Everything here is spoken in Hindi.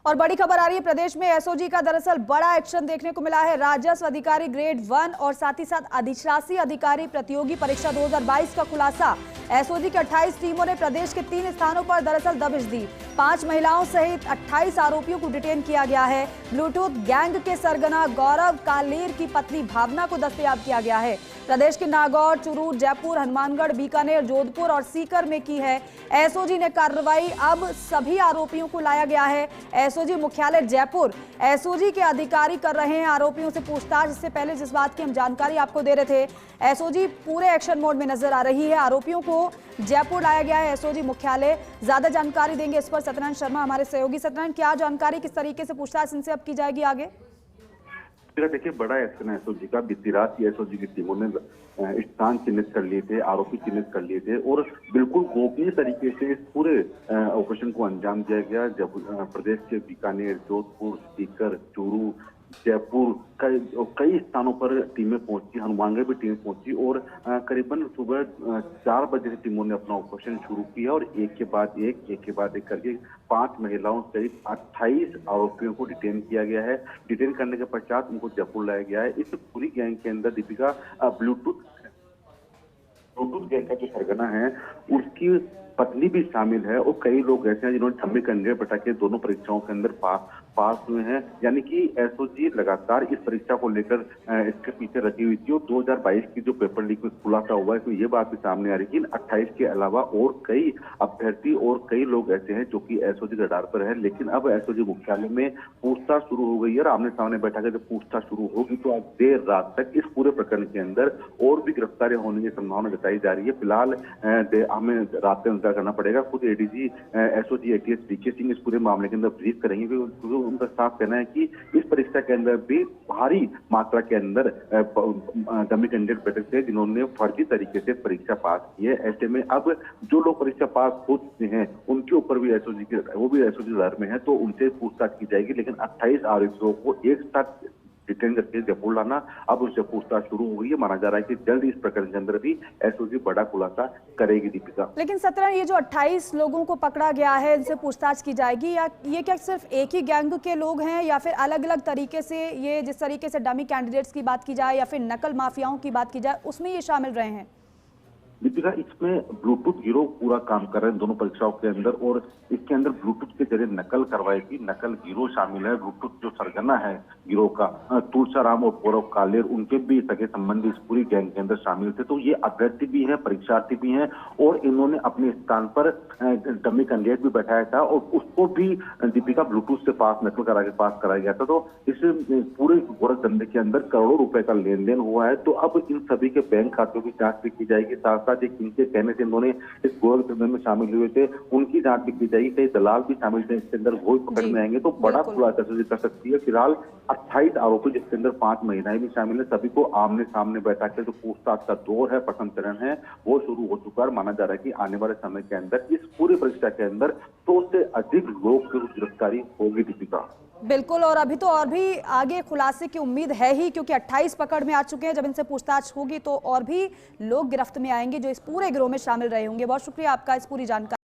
और बड़ी खबर आ रही है प्रदेश में एसओजी का दरअसल बड़ा एक्शन देखने को मिला है। राजस्व अधिकारी ग्रेड 1 और साथ ही साथ अधिशासी अधिकारी प्रतियोगी परीक्षा 2022 का खुलासा। एसओजी की 28 टीमों ने प्रदेश के 3 स्थानों पर दरअसल दबिश दी। 5 महिलाओं सहित 28 आरोपियों को डिटेन किया गया है। ब्लूटूथ गैंग के सरगना गौरव कालेर की पत्नी भावना को दस्तयाब किया गया है। प्रदेश के नागौर, चुरू, जयपुर, हनुमानगढ़, बीकानेर, जोधपुर और सीकर में की है एसओजी ने कार्रवाई। अब सभी आरोपियों को लाया गया है एसओजी मुख्यालय जयपुर। एसओजी के अधिकारी कर रहे हैं आरोपियों से पूछताछ। इससे पहले जिस बात की हम जानकारी आपको दे रहे थे, एसओजी पूरे एक्शन मोड में नजर आ रही है। आरोपियों को जयपुर लाया गया है एसओजी मुख्यालय। ज्यादा जानकारी देंगे इस पर सत्यनारायण शर्मा, हमारे सहयोगी। सत्यनारायण, क्या जानकारी, किस तरीके से पूछताछ इनसे अब की जाएगी आगे? देखिए, बड़ा एक्शन है एसओजी का। बीती रात ही एसओजी की टीमों ने स्थान चिन्हित कर लिए थे, आरोपी चिन्हित कर लिए थे और बिल्कुल गोपनीय तरीके से इस पूरे ऑपरेशन को अंजाम दिया गया। जब प्रदेश के बीकानेर, जोधपुर, सीकर, चूरू, जयपुर कई स्थानों पर टीमें पहुंची, हनुमानगढ़ भी टीम पहुंची और करीबन सुबह 4 बजे से टीमों ने अपना ऑपरेशन शुरू किया और एक के बाद एक करके 5 महिलाओं सहित 28 आरोपियों को डिटेन किया गया है। डिटेन करने के पश्चात उनको जयपुर लाया गया है। इस पूरी गैंग के अंदर दीपिका ब्लूटूथ गैंग का जो सरगना है उसकी पत्नी भी शामिल है और कई लोग ऐसे हैं जिन्होंने ठम्मी कंडे पटाखे दोनों परीक्षाओं के अंदर पास हुए हैं। यानी कि एसओजी लगातार इस परीक्षा को लेकर इसके पीछे रखी हुई थी और 2022 की जो पेपर लीक में खुलासा हुआ है तो ये बात भी सामने आ रही है कि 28 के अलावा और कई अभ्यर्थी और कई लोग ऐसे हैं जो कि एसओजी के रडार पर है। लेकिन अब एसओजी मुख्यालय में पूछताछ शुरू हो गई है और आमने सामने बैठा कर जब पूछताछ शुरू होगी तो आज देर रात तक इस पूरे प्रकरण के अंदर और भी गिरफ्तारियां होने की संभावना जताई जा रही है। फिलहाल हमें रात का इंतजार करना पड़ेगा। खुद ADG SOG ATS VK Singh इस पूरे मामले के अंदर ब्रीफ करेंगे। उनका साफ कहना है कि इस परीक्षा के अंदर भी भारी मात्रा के अंदर डमी कैंडिडेट बैठे थे जिन्होंने फर्जी तरीके से परीक्षा पास की है। ऐसे में अब जो लोग परीक्षा पास हो चुके हैं उनके ऊपर भी एसओजी लहर में है तो उनसे पूछताछ की जाएगी। लेकिन 28 आरोपियों को एक साथ डिटेन करके जयपुर लाना, अब उससे पूछताछ शुरू हो गई है। माना जा रहा है कि जल्द इस प्रकरण के अंदर भी एसओजी बड़ा खुलासा करेगी। दीपिका, लेकिन सत्यनारायण, ये जो 28 लोगों को पकड़ा गया है, इनसे पूछताछ की जाएगी, या ये क्या सिर्फ एक ही गैंग के लोग हैं या फिर अलग अलग तरीके से, ये जिस तरीके से डमी कैंडिडेट्स की बात की जाए या फिर नकल माफियाओं की बात की जाए उसमें ये शामिल रहे हैं? दीपिका, इसमें ब्लूटूथ गिरोह पूरा काम कर रहे हैं दोनों परीक्षाओं के अंदर और इसके अंदर ब्लूटूथ के जरिए नकल करवाई थी। नकल गिरोह शामिल है। ब्लूटूथ जो सरगना है गिरोह का, तुलसाराम और गौरव कालेर, उनके भी सगे संबंधी इस पूरी गैंग के अंदर शामिल थे। तो ये अभ्यर्थी भी हैं, परीक्षार्थी भी हैं और इन्होंने अपने स्थान पर डमी कैंडिडेट भी बैठाया था और उसको भी दीपिका ब्लूटूथ से नकल करा के पास कराया गया था। तो इस पूरे गोरख धंधे के अंदर करोड़ों रुपए का लेन देन हुआ है। तो अब इन सभी के बैंक खातों की जांच भी की जाएगी। साथ किनके कहने से इन्होंने इस गोरख धंधे में शामिल हुए थे उनकी जांच भी की जाएगी। कई दलाल भी शामिल थे इसके अंदर, वो पकड़ में आएंगे तो बड़ा खुलासा कर सकती है। फिलहाल 28 आरोपी जिसके अंदर 5 महिलाएं भी शामिल है, सभी को आमने सामने बैठा के जो पूछताछ का दौर है, प्रथम चरण है, वो शुरू हो चुका है। माना जा रहा है कि आने वाले समय के अंदर इस पूरी परीक्षा के अंदर 100 से अधिक लोग की गिरफ्तारी होगी। दीपिका, बिल्कुल, और अभी तो और भी आगे खुलासे की उम्मीद है ही, क्योंकि 28 पकड़ में आ चुके हैं। जब इनसे पूछताछ होगी तो और भी लोग गिरफ्त में आएंगे जो इस पूरे गिरोह में शामिल रहे होंगे। बहुत शुक्रिया आपका इस पूरी जानकारी।